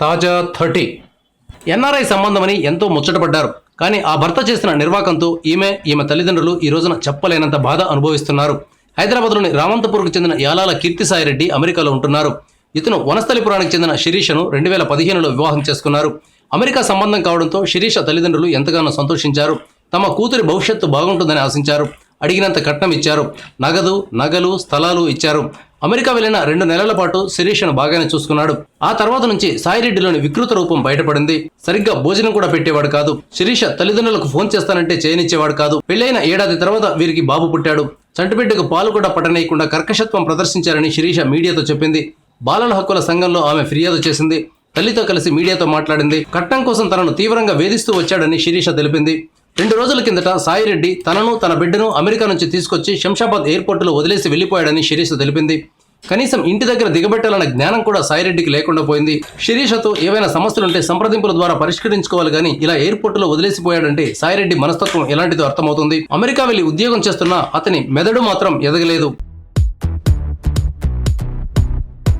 తాజా 30 ఎన్ఆర్ఐ సంబంధమని ఎంతో ముచ్చటపడ్డారు. కానీ ఆ భర్త చేసిన నిర్వాకంతో ఈమె తల్లిదండ్రులు ఈ రోజున చెప్పలేనంత బాధ అనుభవిస్తున్నారు. హైదరాబాద్లోని రామంతపూర్కు చెందిన యాలాల కీర్తిసాయిరెడ్డి అమెరికాలో ఉంటున్నారు. ఇతను వనస్థలిపురానికి చెందిన శిరీషను 2015లో వివాహం చేసుకున్నారు. అమెరికా సంబంధం కావడంతో శిరీష తల్లిదండ్రులు ఎంతగానో సంతోషించారు. తమ కూతురి భవిష్యత్తు బాగుంటుందని ఆశించారు. అడిగినంత కట్నం ఇచ్చారు. నగలు, స్థలాలు ఇచ్చారు. అమెరికా వెళ్లిన 2 నెలల పాటు శిరీషను బాగానే చూసుకున్నాడు. ఆ తర్వాత నుంచి సాయిరెడ్డిలోని వికృత రూపం బయటపడింది. సరిగ్గా భోజనం కూడా పెట్టేవాడు కాదు. శిరీష తల్లిదండ్రులకు ఫోన్ చేస్తానంటే చేయనిచ్చేవాడు కాదు. పెళ్లైన ఏడాది తర్వాత వీరికి బాబు పుట్టాడు. చంటిబిడ్డకు పాలు కూడా పట్టనేయకుండా కర్కశత్వం ప్రదర్శించారని శిరీష మీడియాతో చెప్పింది. బాలల హక్కుల సంఘంలో ఆమె ఫిర్యాదు చేసింది. తల్లితో కలిసి మీడియాతో మాట్లాడింది. కట్నం కోసం తనను తీవ్రంగా వేధిస్తూ వచ్చాడని శిరీష తెలిపింది. 2 రోజుల కిందట సాయిరెడ్డి తనను తన బిడ్డను అమెరికా నుంచి తీసుకొచ్చి శంషాబాద్ ఎయిర్పోర్టులో వదిలేసి వెళ్లిపోయాడని శిరీష తెలిపింది. కనీసం ఇంటి దగ్గర దిగబెట్టాలన్న జ్ఞానం కూడా సాయిరెడ్డికి లేకుండా పోయింది. శిరీషతో ఏవైనా సమస్యలుంటే సంప్రదింపుల ద్వారా పరిష్కరించుకోవాలి గానీ ఇలా ఎయిర్పోర్టులో వదిలేసిపోయాడంటే సాయిరెడ్డి మనస్తత్వం ఎలాంటిదో అర్థమవుతుంది. అమెరికా వెళ్లి ఉద్యోగం చేస్తున్నా అతని మెదడు మాత్రం ఎదగలేదు.